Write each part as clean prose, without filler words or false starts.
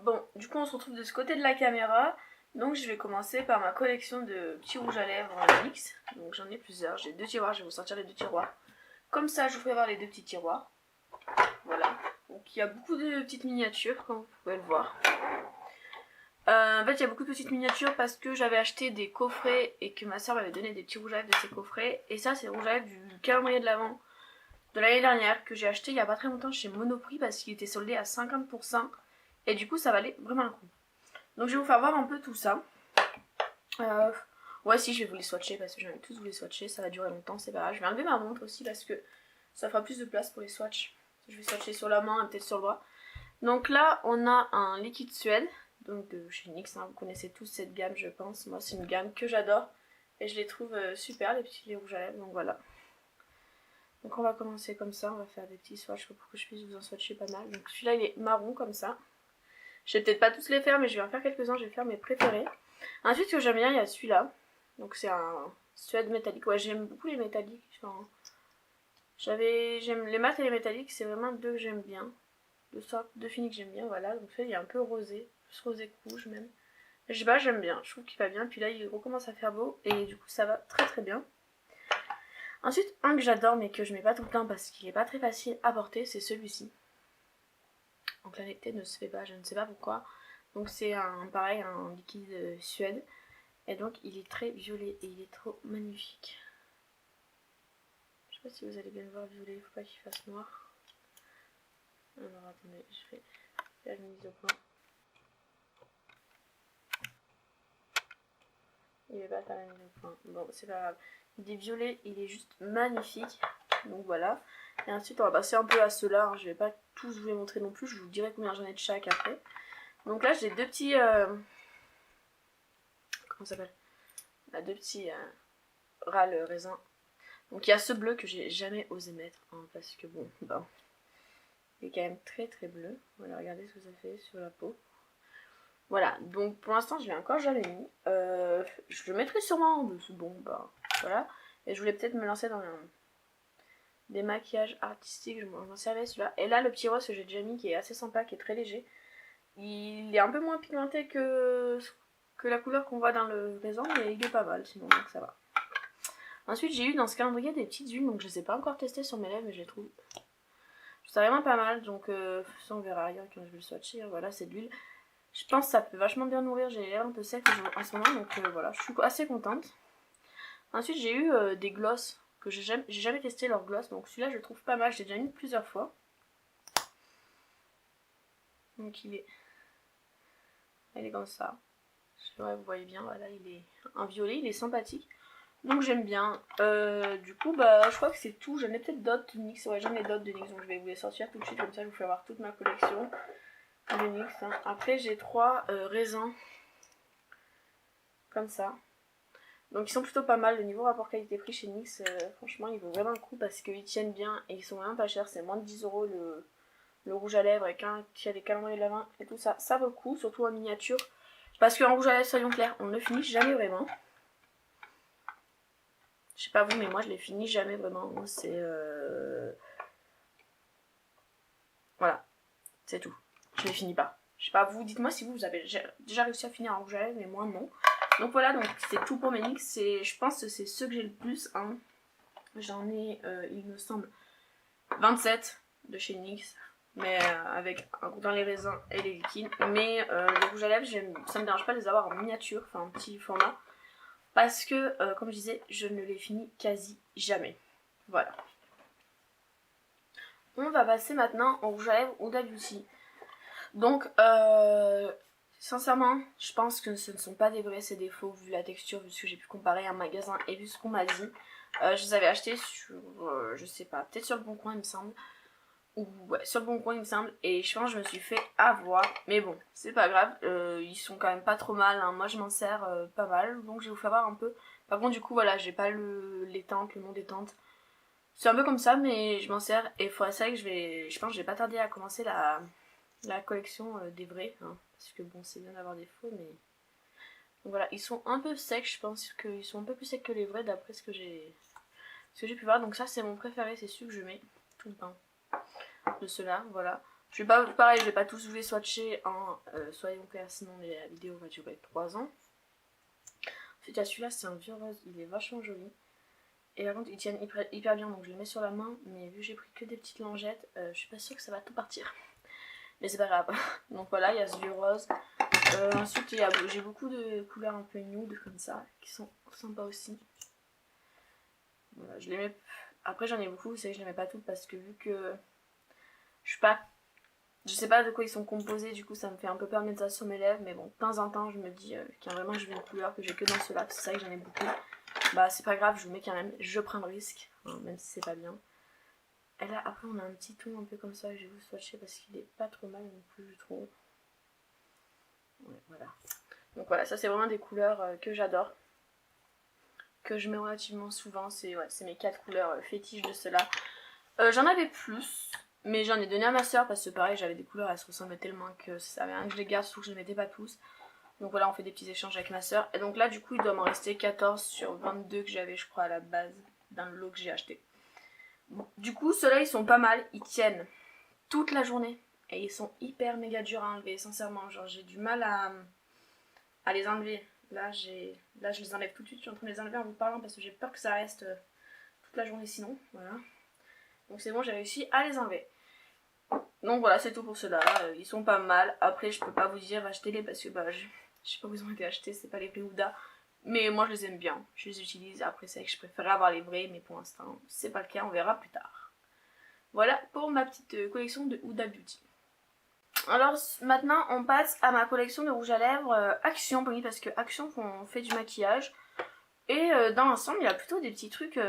Bon, du coup on se retrouve de ce côté de la caméra. Donc je vais commencer par ma collection de petits rouges à lèvres en mix. Donc j'en ai plusieurs, j'ai 2 tiroirs, je vais vous sortir les 2 tiroirs. Comme ça je vous ferai voir les 2 petits tiroirs. Voilà. Donc il y a beaucoup de petites miniatures comme vous pouvez le voir. En fait il y a beaucoup de petites miniatures parce que j'avais acheté des coffrets et que ma soeur m'avait donné des petits rouges à lèvres de ces coffrets. Et ça c'est le rouge à lèvres du calendrier de l'Avent de l'année dernière que j'ai acheté il y a pas très longtemps chez Monoprix parce qu'il était soldé à 50%. Et du coup ça valait vraiment le coup. Donc je vais vous faire voir un peu tout ça. Ouais si je vais vous les swatcher parce que j'ai envie de tous vous les swatcher, ça va durer longtemps, c'est pas grave. Je vais enlever ma montre aussi parce que ça fera plus de place pour les swatchs. Je vais swatcher sur la main et peut-être sur le bras. Donc là on a un liquide Suède, donc de chez NYX, hein. Vous connaissez tous cette gamme je pense. Moi c'est une gamme que j'adore et je les trouve super les petits rouges à lèvres, donc voilà. Donc on va commencer comme ça, on va faire des petits swatchs pour que je puisse vous en swatcher pas mal. Donc celui-là il est marron comme ça. Je vais peut-être pas tous les faire mais je vais en faire quelques-uns, je vais faire mes préférés. Ensuite ce que j'aime bien il y a celui-là. Donc c'est un suède métallique. Ouais j'aime beaucoup les métalliques. Enfin, j'aime les mat et les métalliques, c'est vraiment deux que j'aime bien. Deux finis que j'aime bien, voilà. Donc il y a un peu rosé, plus rosé que rouge même. Je sais pas, j'aime bien, je trouve qu'il va bien. Puis là il recommence à faire beau et du coup ça va très très bien. Ensuite un que j'adore mais que je mets pas tout le temps parce qu'il est pas très facile à porter, c'est celui-ci. Donc la netteté ne se fait pas, je ne sais pas pourquoi. Donc c'est pareil, un liquide Suède. Et donc il est très violet et il est trop magnifique. Je sais pas si vous allez bien le voir violet, il faut pas qu'il fasse noir. Alors attendez, je vais faire une mise au point. Il est pas faire la mise au point. Bon, c'est pas grave. Il est violet, il est juste magnifique. Donc voilà. Et ensuite on va passer un peu à ceux-là. Hein. Je vais pas tous vous les montrer non plus, je vous dirai combien j'en ai de chaque après. Donc là j'ai deux petits... comment ça s'appelle? Deux petits râles raisin. Donc il y a ce bleu que j'ai jamais osé mettre. Hein, parce que bon, ben, il est quand même très très bleu. Voilà, regardez ce que ça fait sur la peau. Voilà, donc pour l'instant je l'ai encore jamais mis. Je le mettrai sûrement en dessous. Bon, bah voilà. Et je voulais peut-être me lancer dans des maquillages artistiques. Je m'en servais celui-là. Et là, le petit rose que j'ai déjà mis qui est assez sympa, qui est très léger. Il est un peu moins pigmenté que la couleur qu'on voit dans le raisin, mais il est pas mal sinon, donc ça va. Ensuite, j'ai eu dans ce calendrier des petites huiles, donc je les ai pas encore testées sur mes lèvres, mais je les trouve. C'est vraiment pas mal, donc ça on verra ailleurs quand je vais le swatcher. Voilà, c'est de l'huile. Je pense que ça peut vachement bien nourrir, j'ai les lèvres un peu secs en ce moment, donc voilà, je suis assez contente. Ensuite, j'ai eu des gloss, que j'ai jamais testé leur gloss, donc celui-là je le trouve pas mal, j'ai déjà mis plusieurs fois. Donc il est comme ça. Je sais pas, vous voyez bien, voilà, il est un violet, il est sympathique. Donc j'aime bien. Du coup, bah je crois que c'est tout. J'en ai peut-être d'autres de NYX. Ouais, j'en ai d'autres de NYX, donc je vais vous les sortir tout de suite, comme ça je vous fais voir toute ma collection de NYX. Hein. Après, j'ai 3 raisins comme ça. Donc ils sont plutôt pas mal. Le niveau rapport qualité-prix chez NYX, franchement, il vaut vraiment le coup parce qu'ils tiennent bien et ils sont vraiment pas chers. C'est moins de 10 € le rouge à lèvres avec un qui a des calendriers de l'Avent et tout ça. Ça vaut le coup, surtout en miniature. Parce qu'en rouge à lèvres, soyons clairs, on ne le finit jamais vraiment. Je sais pas vous, mais moi je les finis jamais vraiment. C'est voilà, c'est tout. Je les finis pas. Je sais pas vous, dites-moi si vous avez déjà réussi à finir un rouge à lèvres, mais moi non. Donc voilà, donc c'est tout pour mes NYX. Je pense que c'est ceux que j'ai le plus. Hein. J'en ai, il me semble, 27 de chez NYX. Mais avec dans les raisins et les liquides. Mais les rouges à lèvres, ça me dérange pas de les avoir en miniature, enfin en petit format. Parce que, comme je disais, je ne les finis quasi jamais. Voilà. On va passer maintenant au rouge à lèvres Huda Beauty. Donc, sincèrement, je pense que ce ne sont pas des vrais, c'est des faux, vu la texture, vu ce que j'ai pu comparer à un magasin et vu ce qu'on m'a dit. Je les avais achetés sur, je sais pas, peut-être sur le Bon Coin il me semble. Ou ouais, sur le Bon Coin il me semble. Et je pense que je me suis fait avoir. Mais bon, c'est pas grave, ils sont quand même pas trop mal. Hein. Moi je m'en sers pas mal, donc je vais vous faire voir un peu. Par contre du coup voilà, j'ai pas les teintes, le nom des teintes. C'est un peu comme ça, mais je m'en sers. Et c'est vrai que je pense que je vais pas tarder à commencer la collection des vrais. Hein, parce que bon, c'est bien d'avoir des faux, mais... Donc voilà, ils sont un peu secs, je pense qu'ils sont un peu plus secs que les vrais d'après ce que j'ai pu voir. Donc ça, c'est mon préféré, c'est celui que je mets tout le temps. De ceux-là, voilà. Je vais pas, pareil, je vais pas tous vous les swatcher, hein, soyons clairs, sinon la vidéo va durer 3 ans. Ensuite, il y a celui-là, c'est un vieux rose, il est vachement joli. Et par contre, ils tiennent hyper bien, donc je les mets sur la main. Mais vu que j'ai pris que des petites langettes, je suis pas sûre que ça va tout partir. Mais c'est pas grave. Donc voilà, il y a ce vieux rose. Ensuite, j'ai beaucoup de couleurs un peu nude comme ça, qui sont sympas aussi. Voilà, je les mets. Après, j'en ai beaucoup, vous savez, je les mets pas toutes parce que vu que je suis pas. Je sais pas de quoi ils sont composés, du coup ça me fait un peu peur de mettre ça sur mes lèvres, mais bon, de temps en temps je me dis qu'il y a vraiment je veux une couleur que j'ai que dans ceux-là, c'est ça que j'en ai beaucoup. Bah c'est pas grave, je vous mets quand même, je prends le risque, hein, même si c'est pas bien. Et là après on a un petit ton un peu comme ça que je vais vous swatcher parce qu'il est pas trop mal non plus je trouve. Ouais, voilà. Donc voilà, ça c'est vraiment des couleurs que j'adore, que je mets relativement souvent, c'est mes 4 couleurs fétiches de ceux-là. J'en avais plus, mais j'en ai donné à ma soeur parce que pareil j'avais des couleurs, elles se ressemblaient tellement que ça servait à rien que je les garde, surtout que je ne les mettais pas tous. Donc voilà, on fait des petits échanges avec ma soeur. Et donc là du coup il doit m'en rester 14 sur 22 que j'avais je crois à la base dans le lot que j'ai acheté. Bon, du coup ceux-là ils sont pas mal, ils tiennent toute la journée. Et ils sont hyper méga durs à enlever, sincèrement. Genre j'ai du mal à les enlever. Là je les enlève tout de suite, je suis en train de les enlever en vous parlant parce que j'ai peur que ça reste toute la journée sinon. Voilà. Donc c'est bon, j'ai réussi à les enlever. Donc voilà, c'est tout pour ceux-là. Ils sont pas mal. Après, je peux pas vous dire achetez-les parce que bah, je sais pas où ils ont été achetés, c'est pas les vrais Huda. Mais moi, je les aime bien. Je les utilise. Après, c'est vrai que je préférais avoir les vrais, mais pour l'instant, c'est pas le cas. On verra plus tard. Voilà pour ma petite collection de Huda Beauty. Alors maintenant, on passe à ma collection de rouge à lèvres Action, parce que Action on fait du maquillage. Et dans l'ensemble, il y a plutôt des petits trucs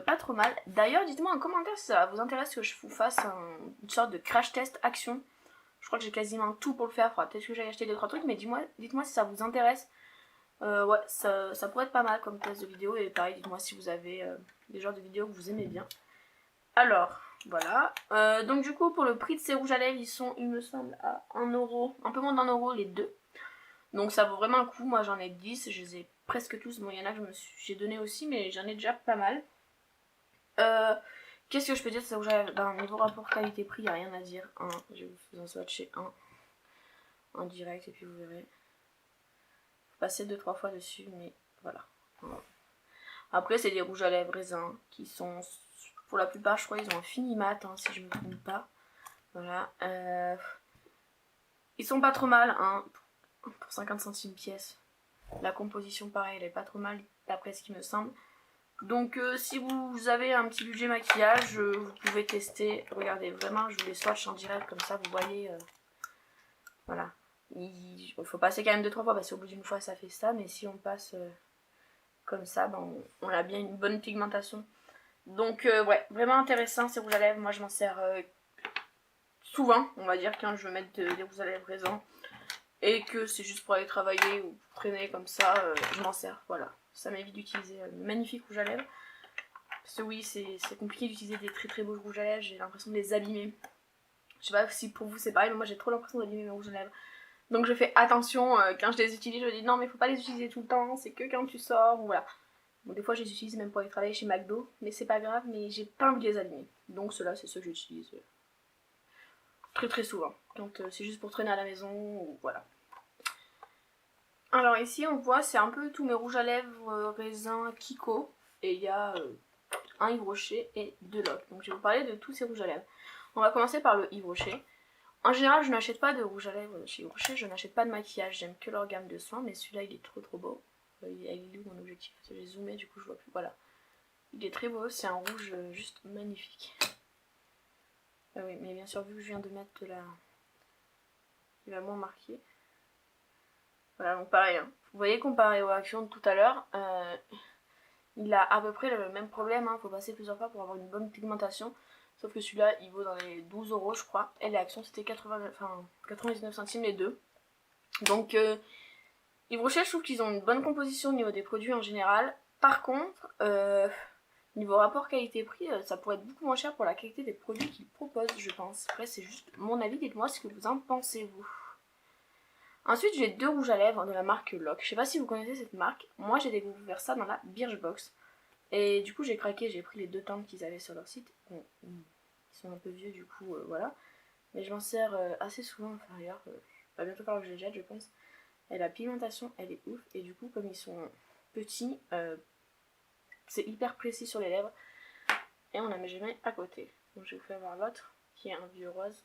pas trop mal. D'ailleurs, dites-moi en commentaire si ça vous intéresse que je vous fasse une sorte de crash test Action. Je crois que j'ai quasiment tout pour le faire. Faudra peut-être que j'aille acheter 2-3 trucs, mais dites-moi si ça vous intéresse. Ouais, ça pourrait être pas mal comme test de vidéo. Et pareil, dites-moi si vous avez des genres de vidéos que vous aimez bien. Alors, voilà. Donc du coup, pour le prix de ces rouges à lèvres, ils sont, il me semble, à 1€, un peu moins d'1€ les deux. Donc ça vaut vraiment un coup, moi j'en ai 10, je les ai presque tous, bon il y en a que j'ai donné aussi mais j'en ai déjà pas mal. Qu'est-ce que je peux dire de ça rouge à lèvres? Ben, niveau rapport qualité-prix, il n'y a rien à dire. Je vais vous en swatcher un en direct et puis vous verrez. Faut passer 2-3 fois dessus mais voilà. Après c'est des rouges à lèvres raisins qui sont, pour la plupart je crois ils ont un fini mat hein, si je me trompe pas. Voilà. Ils sont pas trop mal hein, pour 50 centimes pièce. La composition pareil, elle est pas trop mal d'après ce qui me semble. Donc si vous avez un petit budget maquillage, vous pouvez tester. Regardez, vraiment je vous les swatch en direct comme ça vous voyez. Voilà. Il faut passer quand même 2-3 fois parce qu'au bout d'une fois ça fait ça. Mais si on passe comme ça, ben, on a bien une bonne pigmentation. Donc ouais, vraiment intéressant ces rouges à lèvres. Moi je m'en sers souvent, on va dire, quand je veux mettre des rouges à lèvres raisins. Et que c'est juste pour aller travailler ou traîner comme ça, je m'en sers, voilà. Ça m'évite d'utiliser le magnifique rouge à lèvres. Parce que oui, c'est compliqué d'utiliser des très très beaux rouges à lèvres, j'ai l'impression de les abîmer. Je sais pas si pour vous c'est pareil, mais moi j'ai trop l'impression d'abîmer mes rouges à lèvres. Donc je fais attention, quand je les utilise, je me dis non mais faut pas les utiliser tout le temps, c'est que quand tu sors, ou voilà. Bon des fois je les utilise même pour aller travailler chez McDo, mais c'est pas grave, mais j'ai pas envie de les abîmer. Donc ceux-là c'est ceux que j'utilise très très souvent. Donc c'est juste pour traîner à la maison, ou voilà. Alors ici on voit c'est un peu tous mes rouges à lèvres raisin Kiko. Et il y a un Yves Rocher et 2 Loc. Donc je vais vous parler de tous ces rouges à lèvres. On va commencer par le Yves Rocher. En général je n'achète pas de rouge à lèvres chez Yves Rocher, je n'achète pas de maquillage, j'aime que leur gamme de soins. Mais celui-là il est trop trop beau. Il est où mon objectif? J'ai zoomé du coup je vois plus. Voilà. Il est très beau, c'est un rouge juste magnifique. Ah oui mais bien sûr vu que je viens de mettre de la... Il va moins marqué. Voilà, donc pareil, hein. Vous voyez comparé aux actions de tout à l'heure, il a à peu près le même problème, hein. Faut passer plusieurs fois pour avoir une bonne pigmentation. Sauf que celui-là, il vaut dans les 12€ je crois. Et les actions, c'était 99 centimes les deux. Donc, Yves Rocher, je trouve qu'ils ont une bonne composition au niveau des produits en général. Par contre, niveau rapport qualité-prix, ça pourrait être beaucoup moins cher pour la qualité des produits qu'ils proposent, je pense. Après, c'est juste mon avis, dites-moi ce que vous en pensez, vous. Ensuite, j'ai 2 rouges à lèvres de la marque Loc. Je sais pas si vous connaissez cette marque. Moi, j'ai découvert ça dans la Birchbox. Et du coup, j'ai craqué, j'ai pris les 2 teintes qu'ils avaient sur leur site. Bon, ils sont un peu vieux, du coup, voilà. mais je m'en sers assez souvent. Enfin d'ailleurs, va bientôt falloir que je les jette je pense. Et la pigmentation elle est ouf, et du coup comme ils sont petits, c'est hyper précis sur les lèvres, et on la met jamais à côté. Donc je vais vous faire voir l'autre, qui est un vieux rose.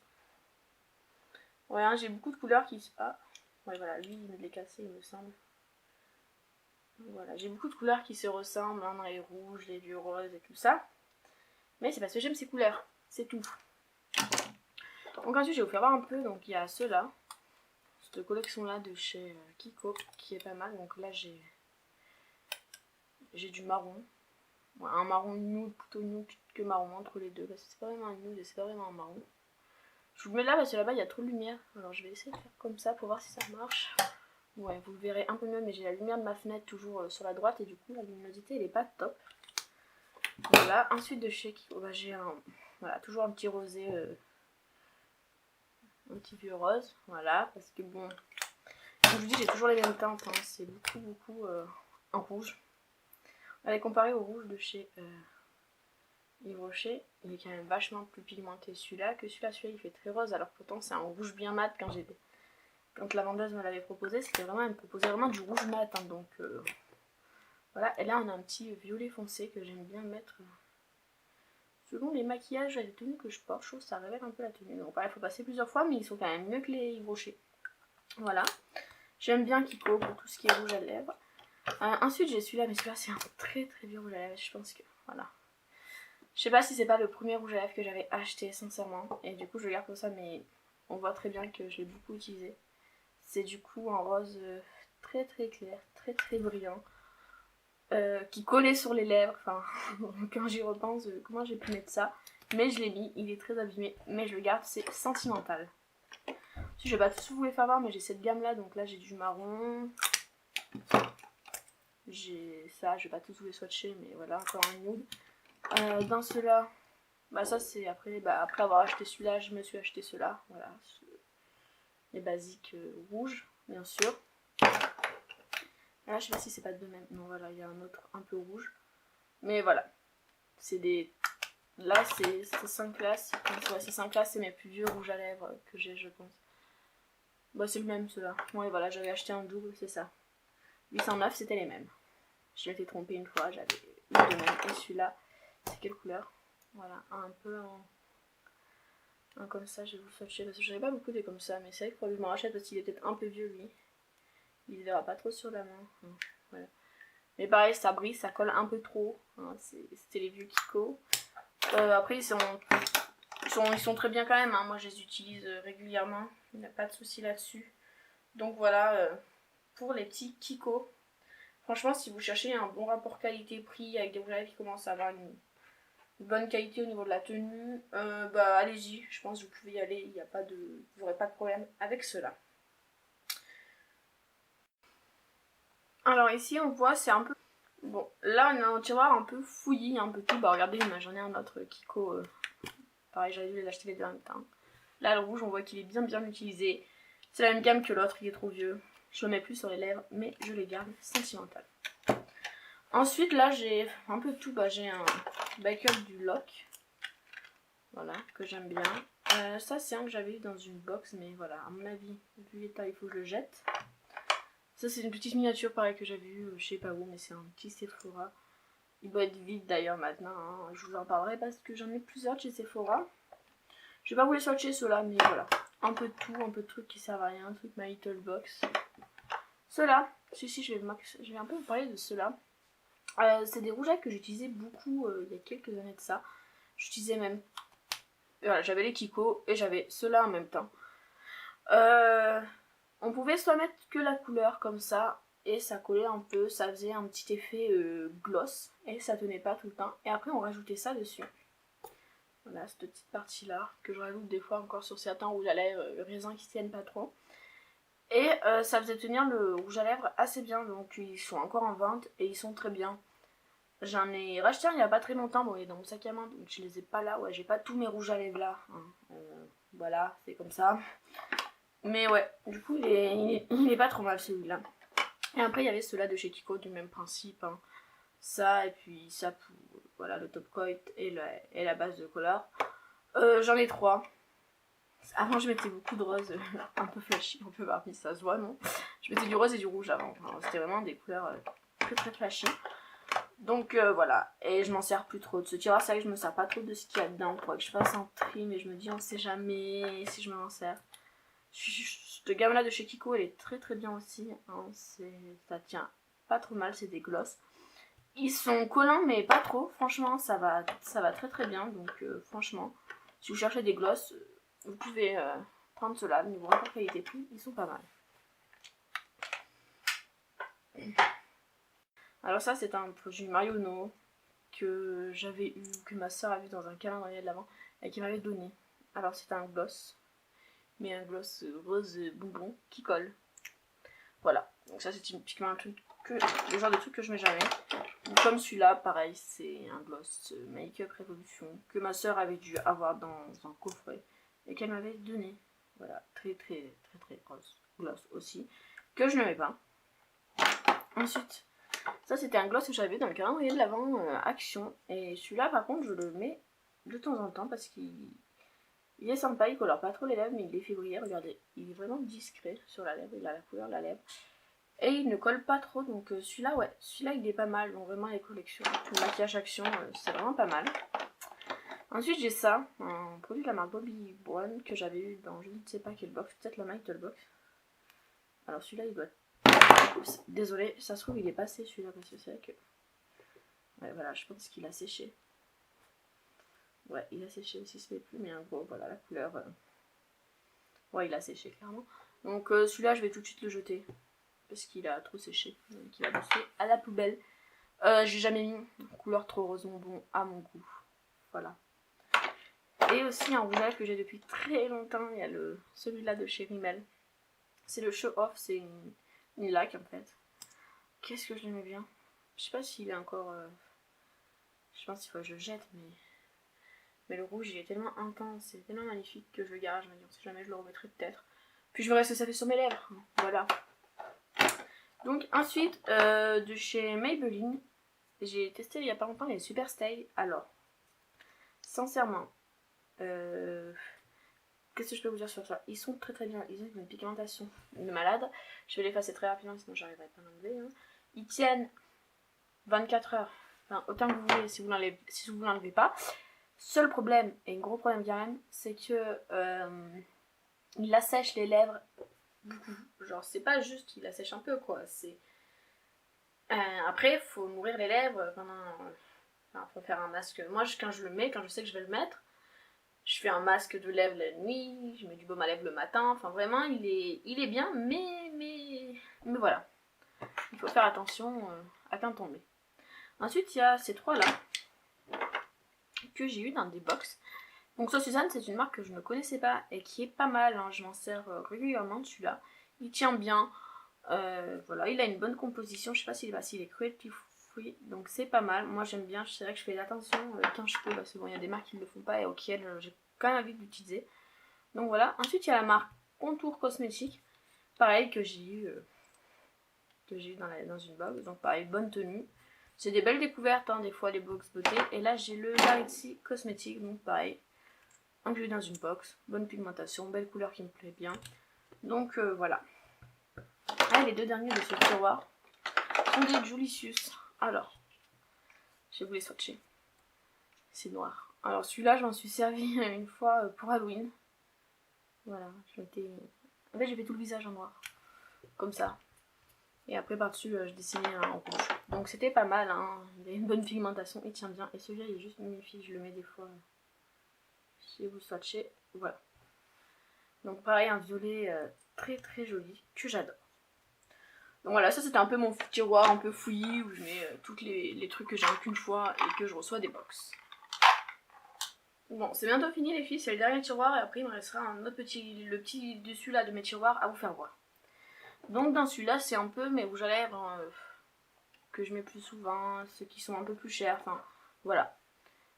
Ouais, hein, j'ai beaucoup de couleurs qui... Ah, ouais voilà, lui il me l'est cassé il me semble. Voilà, j'ai beaucoup de couleurs qui se ressemblent, hein, dans les rouges, les vieux roses et tout ça. Mais c'est parce que j'aime ces couleurs, c'est tout. Donc ensuite je vais vous faire voir un peu, donc il y a ceux-là. Cette collection là de chez Kiko qui est pas mal. Donc là j'ai du marron. Ouais, un marron nude, plutôt nude que marron, entre les deux. Parce que c'est pas vraiment un nude et c'est pas vraiment un marron. Je vous le mets là parce que là-bas il y a trop de lumière. Alors je vais essayer de faire comme ça pour voir si ça marche. Ouais, vous le verrez un peu mieux, mais j'ai la lumière de ma fenêtre toujours sur la droite et du coup la luminosité elle est pas top. Voilà, ensuite de chez Kiko, bah, j'ai voilà, toujours un petit rosé, un petit vieux rose, voilà, parce que bon, comme je vous dis j'ai toujours les mêmes teintes, hein, c'est beaucoup en rouge. Allez, comparé au rouge de chez Yves Rocher, il est quand même vachement plus pigmenté celui-là que celui-là. Celui-là il fait très rose, alors pourtant c'est un rouge bien mat. Quand la vendeuse me l'avait proposé, c'était vraiment, elle me proposait vraiment du rouge mat, hein, donc voilà. Et là on a un petit violet foncé que j'aime bien mettre selon les maquillages et les tenues que je porte. Je trouve que ça révèle un peu la tenue. Donc il faut passer plusieurs fois, mais ils sont quand même mieux que les Yves Rocher. Voilà. J'aime bien Kiko pour tout ce qui est rouge à lèvres. Ensuite j'ai celui-là, mais celui-là c'est un très vieux rouge à lèvres. Je pense que voilà. Je sais pas si c'est pas le premier rouge à lèvres que j'avais acheté sincèrement. Et du coup je le garde comme ça, mais on voit très bien que je l'ai beaucoup utilisé. C'est du coup un rose très clair, très brillant. Qui collait sur les lèvres. Enfin, quand j'y repense, comment j'ai pu mettre ça. Mais je l'ai mis, il est très abîmé, mais je le garde, c'est sentimental. Si je vais pas tous vous les faire voir, mais j'ai cette gamme là, donc là j'ai du marron. J'ai ça, je vais pas tous vous les swatcher, mais voilà, encore un nude. Dans ceux-là, bah ça c'est après avoir acheté celui-là, je me suis acheté ceux-là. Voilà, les basiques rouges, bien sûr. Là je sais pas si c'est pas de même, non voilà, il y a un autre un peu rouge. Mais voilà, c'est des... Là c'est 5 classes, ouais, c'est 5 classes, c'est mes plus vieux rouges à lèvres que j'ai je pense. Bah c'est le même ceux-là. Ouais voilà, j'avais acheté un double, c'est ça. 809 c'était les mêmes. Je m'étais trompée une fois, j'avais eu de même. Et celui-là, c'est quelle couleur? Voilà, un peu un comme ça, je vais vous le swatcher parce que j'en ai pas beaucoup des comme ça, mais c'est vrai que je m'en rachète parce qu'il est peut-être un peu vieux lui. Il ne verra pas trop sur la main. Voilà. Mais pareil, ça brille, ça colle un peu trop. Hein, c'était les vieux Kiko. Après, ils sont très bien quand même. Hein. Moi, je les utilise régulièrement. Il n'y a pas de souci là-dessus. Donc voilà, pour les petits Kiko. Franchement, si vous cherchez un bon rapport qualité-prix avec des rouges à lèvres qui commencent à avoir une bonne qualité au niveau de la tenue, bah allez-y. Je pense que vous pouvez y aller. Il y a pas de, vous n'aurez pas de problème avec cela. Alors ici, on voit, c'est un peu... Bon, là, on a un tiroir un peu fouillis, un peu tout. Bah regardez, j'en ai un autre Kiko. Pareil, j'avais dû les acheter les deux en même temps. Là, le rouge, on voit qu'il est bien utilisé. C'est la même gamme que l'autre, il est trop vieux. Je le mets plus sur les lèvres, mais je les garde sentimental. Ensuite, là, j'ai un peu de tout. Bah, j'ai un backup du Lock. Voilà, que j'aime bien. Ça, c'est un que j'avais eu dans une box, mais voilà, à mon avis, vu l'état, il faut que je le jette. Ça, c'est une petite miniature, pareil, que j'avais eu, je sais pas où, mais c'est un petit Sephora. Il doit être vide d'ailleurs maintenant, hein. Je vous en parlerai parce que j'en ai plusieurs de chez Sephora. Je vais pas vous les swatcher ceux-là, mais voilà. Un peu de tout, un peu de trucs qui servent à rien, un truc My Little Box. Ceux-là, si, je vais un peu vous parler de ceux-là. C'est des rouges à lèvres que j'utilisais beaucoup il y a quelques années de ça. J'utilisais même... Voilà, j'avais les Kiko et j'avais ceux-là en même temps. On pouvait soit mettre que la couleur comme ça et ça collait un peu, ça faisait un petit effet gloss et ça tenait pas tout le temps. Et après on rajoutait ça dessus. Voilà, cette petite partie là que je rajoute des fois encore sur certains rouges à lèvres raisins qui tiennent pas trop. Et ça faisait tenir le rouge à lèvres assez bien, donc ils sont encore en vente et ils sont très bien. J'en ai racheté un il y a pas très longtemps, bon il est dans mon sac à main donc je les ai pas là, ouais j'ai pas tous mes rouges à lèvres là. Hein. Voilà, c'est comme ça. Mais ouais, du coup il est pas trop mal celui-là. Et après il y avait ceux-là de chez Kiko du même principe. Hein. Ça et puis ça pour voilà, le top coat et la base de color. J'en ai 3. Avant je mettais beaucoup de rose, un peu flashy, un peu Barbie, ça se voit non? Je mettais du rose et du rouge avant, c'était vraiment des couleurs très très flashy. Donc voilà, et je m'en sers plus trop de ce tiroir, c'est vrai que je me sers pas trop de ce qu'il y a dedans, pour que je fasse un tri, mais je me dis on sait jamais si je m'en sers. Cette gamme là de chez Kiko elle est très très bien aussi, hein, ça tient pas trop mal, c'est des gloss. Ils sont collants mais pas trop, franchement ça va très très bien, donc franchement, si vous cherchez des gloss, vous pouvez prendre ceux-là, niveau rapport qualité-prix, ils sont pas mal. Alors ça c'est un produit Marionneau que j'avais eu, que ma soeur a vu dans un calendrier de l'avant et qui m'avait donné. Alors c'est un gloss, mais un gloss rose bonbon qui colle. Voilà, donc ça c'est typiquement un truc le genre de truc que je mets jamais. Comme celui-là, pareil, c'est un gloss Make-up Révolution que ma soeur avait dû avoir dans un coffret et qu'elle m'avait donné. Voilà, très très très très grosse gloss aussi, que je ne mets pas. Ensuite, ça c'était un gloss que j'avais dans le calendrier de l'avant Action. Et celui-là par contre je le mets de temps en temps parce qu'il est sympa, il colore pas trop les lèvres mais il les fait briller, regardez. Il est vraiment discret sur la lèvre, il a la couleur de la lèvre. Et il ne colle pas trop, donc celui-là, ouais, celui-là il est pas mal, donc vraiment les collections, le maquillage Action, c'est vraiment pas mal. Ensuite j'ai ça, un produit de la marque Bobbi Brown que j'avais eu dans je ne sais pas quelle box, peut-être la Michael Box. Alors celui-là il doit... Oups, désolé, ça se trouve il est passé celui-là parce que c'est vrai que... Ouais voilà, je pense qu'il a séché. Ouais, il a séché aussi, ce n'est plus, mais en gros, voilà la couleur... Ouais, il a séché clairement. Donc celui-là je vais tout de suite le jeter. Parce qu'il a trop séché, donc il va passer à la poubelle. J'ai jamais mis couleur trop rose bonbon à mon goût. Voilà. Et aussi un rouge à lèvres que j'ai depuis très longtemps, il y a celui-là de chez Rimmel. C'est le Show Off, c'est une laque en fait. Qu'est-ce que je l'aimais bien. Je sais pas s'il est encore... Je pense qu'il faut que je le jette, mais le rouge il est tellement intense, c'est tellement magnifique que je le garde. Je me dis, on sait jamais, je le remettrai peut-être. Puis je verrai ce que ça fait sur mes lèvres. Voilà. Donc ensuite, de chez Maybelline, j'ai testé il y a pas longtemps les Super Style. Alors, sincèrement, qu'est-ce que je peux vous dire sur ça? Ils sont très très bien, ils ont une pigmentation de malade. Je vais l'effacer très rapidement sinon j'arriverai pas à l'enlever. Hein. Ils tiennent 24 heures, enfin autant que vous voulez si vous l'enlevez pas. Seul problème, et gros problème quand même, c'est que il assèche les lèvres beaucoup. Genre c'est pas juste qu'il assèche un peu quoi, c'est... après faut nourrir les lèvres pendant... Enfin, faut faire un masque. Moi quand je le mets, quand je sais que je vais le mettre, je fais un masque de lèvres la nuit, je mets du baume à lèvres le matin, enfin vraiment il est bien, mais voilà. Il faut faire attention à quand on met. Ensuite il y a ces trois là que j'ai eu dans des box. Donc ça Suzanne c'est une marque que je ne connaissais pas et qui est pas mal, hein. Je m'en sers régulièrement de celui-là. Il tient bien, voilà, il a une bonne composition, je sais pas s'il est cruelty free, donc c'est pas mal. Moi j'aime bien, c'est vrai que je fais attention quand je peux parce que bon il y a des marques qui ne le font pas et auxquelles j'ai quand même envie d'utiliser. Donc voilà, ensuite il y a la marque Contour Cosmétique, pareil que j'ai eu dans une box, donc pareil, bonne tenue. C'est des belles découvertes, hein, des fois les box beauté. Et là j'ai le Larity Cosmétique, donc pareil, inclus dans une box, bonne pigmentation, belle couleur qui me plaît bien. Donc voilà. Ah, les deux derniers de ce tiroir sont des Julicius. Alors, je vais vous les swatcher. C'est noir. Alors celui-là je m'en suis servi une fois pour Halloween. Voilà, en fait j'ai fait tout le visage en noir, comme ça. Et après par-dessus je dessinais en rouge. Donc c'était pas mal, hein. Il a une bonne pigmentation, il tient bien. Et celui-là il est juste magnifique, je le mets des fois si vous swatchez. Voilà. Donc pareil, un violet très très joli, que j'adore. Donc voilà, ça c'était un peu mon tiroir un peu fouillis où je mets tous les trucs que j'ai un qu'une fois et que je reçois des box. Bon, c'est bientôt fini les filles, c'est le dernier tiroir et après il me restera un autre le petit dessus là de mes tiroirs à vous faire voir. Donc dans celui-là c'est un peu mes rouges à lèvres hein, que je mets plus souvent, ceux qui sont un peu plus chers, enfin voilà.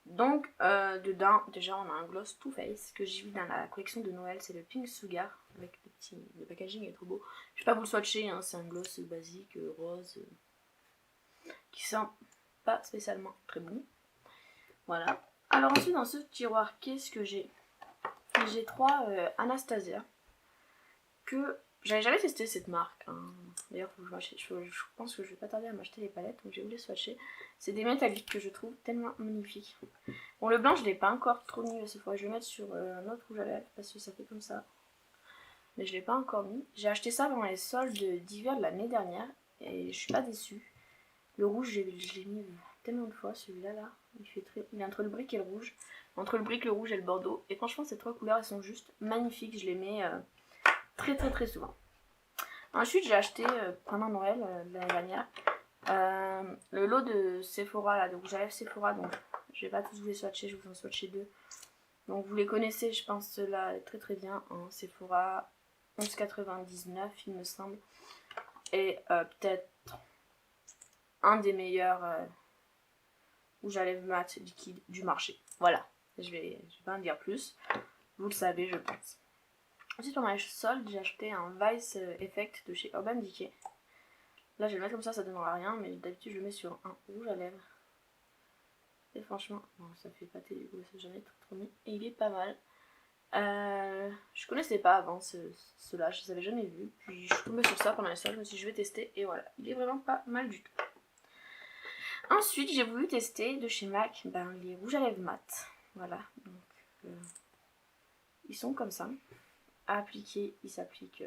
Donc dedans déjà on a un gloss Too Faced que j'ai eu dans la collection de Noël, c'est le Pink Sugar avec le packaging est trop beau. Je vais pas vous le swatcher, hein, c'est un gloss basique rose qui sent pas spécialement très bon. Voilà. Alors ensuite dans ce tiroir qu'est-ce que j'ai? j'ai 3 Anastasia que j'avais jamais testé cette marque. Hein. D'ailleurs, je pense que je vais pas tarder à m'acheter les palettes, donc j'ai voulu swatcher. C'est des métalliques que je trouve tellement magnifiques. Bon, le blanc, je l'ai pas encore trop mis, il faudrait que je le mette sur un autre rouge à lèvres parce que ça fait comme ça. Mais je l'ai pas encore mis. J'ai acheté ça pendant les soldes d'hiver de l'année dernière et je suis pas déçue. Le rouge, je l'ai mis tellement de fois, celui-là, là. Il est entre le brique et le rouge. Entre le brique, le rouge et le bordeaux. Et franchement, ces 3 couleurs, elles sont juste magnifiques. Je les mets très souvent. Ensuite, j'ai acheté pendant Noël l'année dernière le lot de Sephora, là, de rouge à lèvres Sephora. Donc, je vais pas tous vous les swatcher, je vais vous en swatcher 2. Donc, vous les connaissez, je pense, ceux-là très bien. Hein. Sephora 11,99, il me semble. Et peut-être un des meilleurs rouge à lèvres mat liquide du marché. Voilà, je vais pas en dire plus. Vous le savez, je pense. Ensuite, pendant les soldes, j'ai acheté un Vice Effect de chez Urban Decay. Là, je vais le mettre comme ça donnera rien, mais d'habitude, je le mets sur un rouge à lèvres. Et franchement, bon, ça fait pâté du coup, ça j'en ai trop mis. Et il est pas mal. Je connaissais pas avant ceux-là, je les avais jamais vus. Puis je suis tombée sur ça pendant les soldes, je me suis dit je vais tester. Et voilà, il est vraiment pas mal du tout. Ensuite, j'ai voulu tester de chez MAC les rouges à lèvres mat. Voilà, donc ils sont comme ça. À appliquer, ils s'appliquent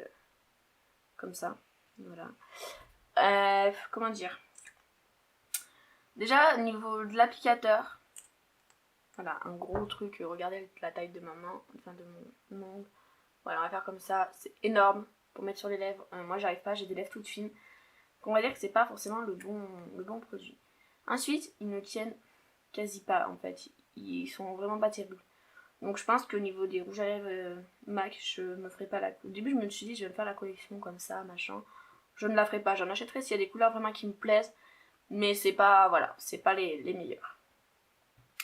comme ça. Voilà. Comment dire? Déjà, au niveau de l'applicateur, voilà, un gros truc. Regardez la taille de ma main, enfin de mon ongle. Voilà, on va faire comme ça. C'est énorme pour mettre sur les lèvres. Moi, j'arrive pas, j'ai des lèvres toutes fines. Donc, on va dire que c'est pas forcément le bon produit. Ensuite, ils ne tiennent quasi pas en fait. Ils sont vraiment pas terribles. Donc je pense qu'au niveau des rouges à lèvres MAC, je me ferai pas la... Au début, je me suis dit, je vais me faire la collection comme ça, machin. Je ne la ferai pas. J'en achèterai s'il y a des couleurs vraiment qui me plaisent. Mais c'est pas, voilà, c'est pas les meilleurs.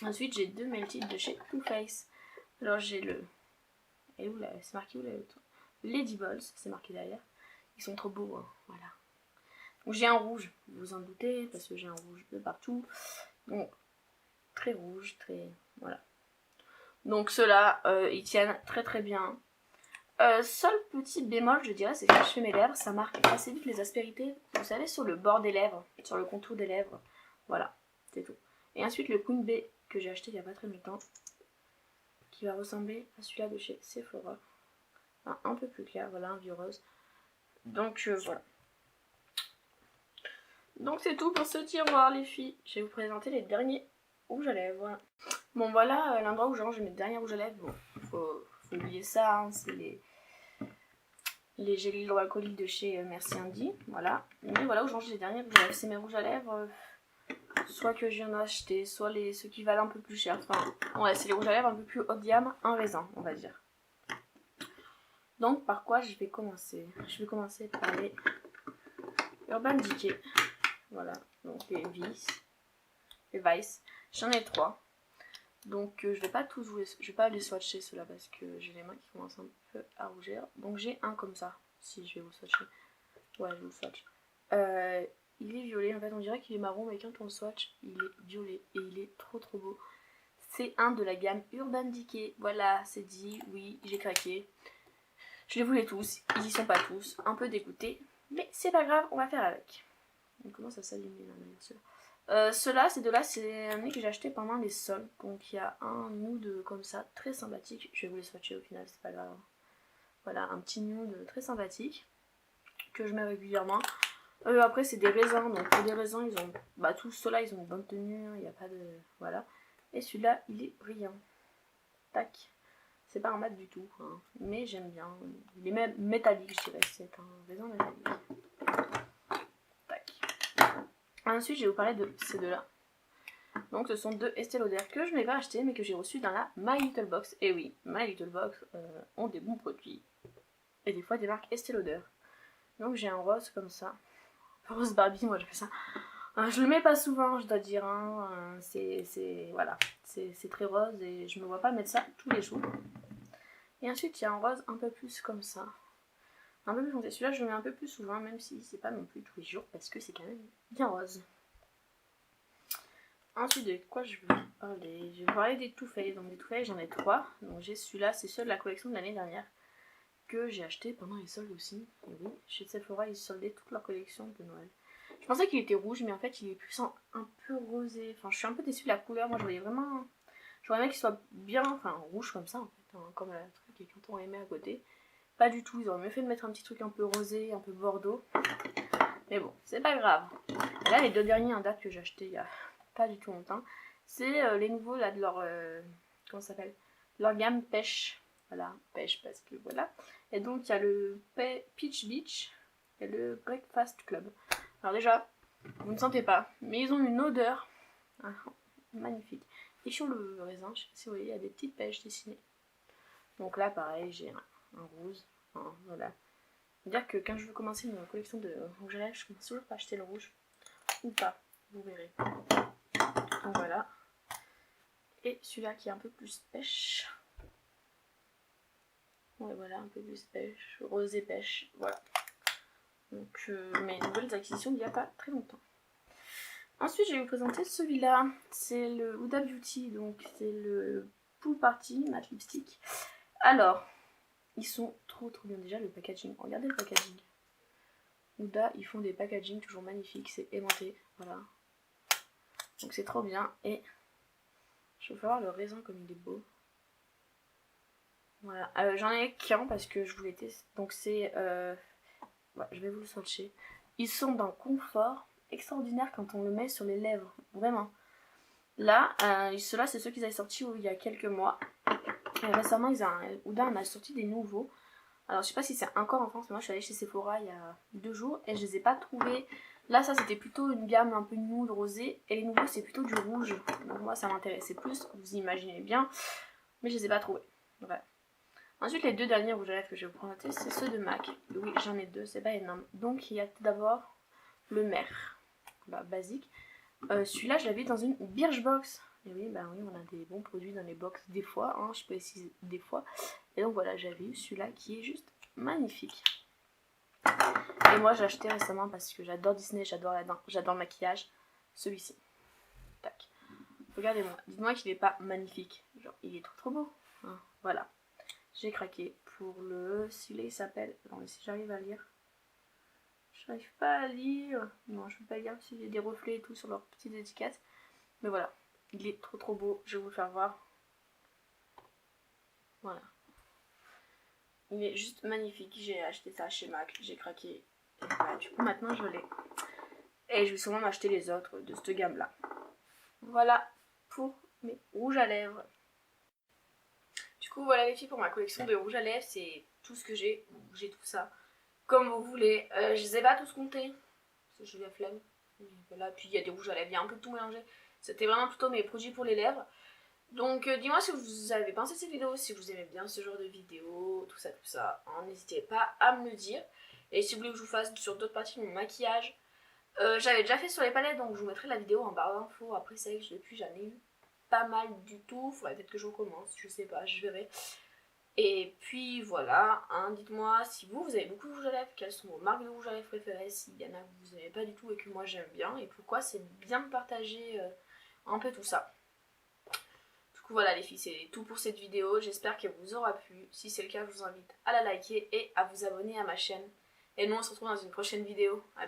Ensuite, j'ai 2 melted de chez Too Faced. Alors j'ai le... Et où là? C'est marqué où là? Lady Balls, c'est marqué derrière. Ils sont trop beaux, hein. Voilà. Donc j'ai un rouge, vous vous en doutez, parce que j'ai un rouge de partout. Donc, très rouge, très... Voilà. Donc ceux-là, ils tiennent très bien. Seul petit bémol, je dirais, c'est que quand je fais mes lèvres, ça marque assez vite les aspérités, vous savez, sur le bord des lèvres, sur le contour des lèvres. Voilà, c'est tout. Et ensuite, le Queen Bee que j'ai acheté il n'y a pas très longtemps, qui va ressembler à celui-là de chez Sephora. Enfin, un peu plus clair, voilà, un vieux rose. Donc voilà. Donc c'est tout pour ce tiroir, les filles. Je vais vous présenter les derniers rouges à lèvres. Bon, voilà l'endroit où je range mes derniers rouges à lèvres. Bon, faut oublier ça, hein, c'est les gels hydroalcooliques de chez Merci Andy. Voilà. Mais voilà où je range les derniers rouges à lèvres. C'est mes rouges à lèvres, soit que je viens d'acheter, soit ceux qui valent un peu plus cher. Enfin, ouais, c'est les rouges à lèvres un peu plus haut de gamme, en raisin, on va dire. Donc, par quoi je vais commencer? Je vais commencer par les Urban Decay. Voilà, donc les Vice. J'en ai 3. Donc je vais pas tous je vais pas les swatcher ceux-là parce que j'ai les mains qui commencent un peu à rougir. Donc j'ai un comme ça, si je vais vous swatcher. Ouais, je vous le swatch. Il est violet, en fait on dirait qu'il est marron, mais quand on le swatch, il est violet et il est trop beau. C'est un de la gamme Urban Decay. Voilà, c'est dit, oui, j'ai craqué. Je les voulais tous, ils y sont pas tous, un peu dégoûtés, mais c'est pas grave, on va faire avec. On commence à s'allumer là, bien sûr. Ceux-là, ces deux-là, c'est un que j'ai acheté pendant les soldes. Donc il y a un nude comme ça, très sympathique. Je vais vous les swatcher au final, c'est pas grave. Voilà, un petit nude très sympathique que je mets régulièrement. Après, c'est des raisins. Donc pour des raisins, ils ont. Bah, tous ceux-là, ils ont une bonne tenue. Il n'y a pas de. Voilà. Et celui-là, il est brillant. Tac. C'est pas un mat du tout, hein, mais j'aime bien. Il est même métallique, je dirais. C'est un raisin métallique. Ensuite, je vais vous parler de ces deux-là. Donc, ce sont 2 Estée Lauder que je n'ai pas acheté, mais que j'ai reçu dans la My Little Box. Et oui, My Little Box ont des bons produits. Et des fois, des marques Estée Lauder. Donc, j'ai un rose comme ça. Rose Barbie, moi, j'ai fait ça. Je le mets pas souvent, je dois dire. Hein. Voilà. C'est très rose et je me vois pas mettre ça tous les jours. Et ensuite, il y a un rose un peu plus comme ça. Un peu plus foncé. Celui-là, je le mets un peu plus souvent, même si c'est pas non plus tous les jours, parce que c'est quand même bien rose. Ensuite, de quoi je vais parler? Je vais parler des Too Faced. Donc des Too Faced, j'en ai 3. Donc j'ai celui-là, c'est ceux de la collection de l'année dernière que j'ai acheté pendant les soldes aussi. Et oui, chez Sephora, ils soldaient toute leur collection de Noël. Je pensais qu'il était rouge, mais en fait, il est plus un peu rosé. Enfin, je suis un peu déçue de la couleur. Moi, je voyais vraiment... J'aurais aimé qu'il soit bien, enfin, rouge comme ça, en fait, hein, comme le truc et quand on aimait à côté. Pas du tout, ils auraient mieux fait de mettre un petit truc un peu rosé, un peu bordeaux. Mais bon, c'est pas grave. Et là, les 2 derniers en date que j'ai acheté il y a pas du tout longtemps, c'est les nouveaux là de leur... comment ça s'appelle? Leur gamme pêche. Voilà, pêche parce que voilà. Et donc, il y a le Peach Beach et le Breakfast Club. Alors déjà, vous ne sentez pas, mais ils ont une odeur magnifique. Et sur le raisin, je sais pas si vous voyez, il y a des petites pêches dessinées. Donc là, pareil, j'ai un rose. Voilà. Dire que quand je veux commencer une collection de rouge à lèvres, je commence toujours par acheter le rouge. Ou pas, vous verrez. Donc voilà. Et celui-là qui est un peu plus pêche. Ouais, voilà, un peu plus pêche. Rose et pêche. Voilà. Donc mes nouvelles acquisitions d'il n'y a pas très longtemps. Ensuite, je vais vous présenter celui-là. C'est le Huda Beauty. Donc c'est le Pool Party Matte Lipstick. Alors, ils sont trop bien. Déjà, le packaging. Regardez le packaging. Huda, ils font des packaging toujours magnifiques. C'est aimanté. Voilà. Donc c'est trop bien. Et je vais voir le raisin comme il est beau. Voilà. J'en ai qu'un parce que je voulais tester. Donc c'est... ouais, je vais vous le swatcher. Ils sont d'un confort extraordinaire quand on le met sur les lèvres. Vraiment. Là, ceux-là, c'est ceux qu'ils avaient sortis il y a quelques mois. Et récemment, Huda en a sorti des nouveaux. Alors, je sais pas si c'est encore en France, mais moi, je suis allée chez Sephora il y a 2 jours et je les ai pas trouvés. Là, ça, c'était plutôt une gamme un peu nude, rosée. Et les nouveaux, c'est plutôt du rouge. Donc, moi, ça m'intéressait plus. Vous imaginez bien. Mais je les ai pas trouvés. Voilà. Ensuite, les 2 derniers rouges à lèvres que je vais vous présenter, c'est ceux de MAC. Oui, j'en ai 2, c'est pas énorme. Donc, il y a tout d'abord le Mer. Bah, basique. Celui-là, je l'avais dans une Birchbox. Et oui, bah oui, on a des bons produits dans les box des fois, hein, je précise des fois. Et donc voilà, j'avais eu celui-là qui est juste magnifique. Et moi, j'ai acheté récemment parce que j'adore Disney, j'adore le maquillage. Celui-ci. Tac. Regardez-moi, dites-moi qu'il n'est pas magnifique. Genre, il est trop beau. Hein, voilà. J'ai craqué pour le... Celui-là, il s'appelle... Attendez, si j'arrive à lire. J'arrive pas à lire. Non, je peux pas lire parce qu'il y a des reflets et tout sur leurs petites étiquettes. Mais voilà. Il est trop beau. Je vais vous le faire voir. Voilà. Il est juste magnifique. J'ai acheté ça chez MAC. J'ai craqué. Et voilà, du coup, maintenant, je l'ai. Et je vais sûrement m'acheter les autres de cette gamme-là. Voilà pour mes rouges à lèvres. Du coup, voilà les filles pour ma collection de rouges à lèvres. C'est tout ce que j'ai. J'ai tout ça. Comme vous voulez. Je les ai pas tous comptés. Parce que j'ai la flemme. Voilà. Puis il y a des rouges à lèvres. Il y a un peu de tout mélangé. C'était vraiment plutôt mes produits pour les lèvres. Donc dis-moi si vous avez pensé de cette vidéo, si vous aimez bien ce genre de vidéo, tout ça, hein, n'hésitez pas à me le dire. Et si vous voulez que je vous fasse sur d'autres parties de mon maquillage, j'avais déjà fait sur les palettes, donc je vous mettrai la vidéo en barre d'infos. Après c'est vrai que depuis j'en ai eu pas mal du tout, faudrait peut-être que je recommence, je sais pas, je verrai. Et puis voilà, hein, dites-moi si vous avez beaucoup de rouge à lèvres, quelles sont vos marques de rouge à lèvres préférées, s'il y en a que vous n'aimez pas du tout et que moi j'aime bien, et pourquoi c'est bien de partager un peu tout ça. Du coup voilà les filles, c'est tout pour cette vidéo, j'espère qu'elle vous aura plu. Si c'est le cas, je vous invite à la liker et à vous abonner à ma chaîne. Et nous on se retrouve dans une prochaine vidéo.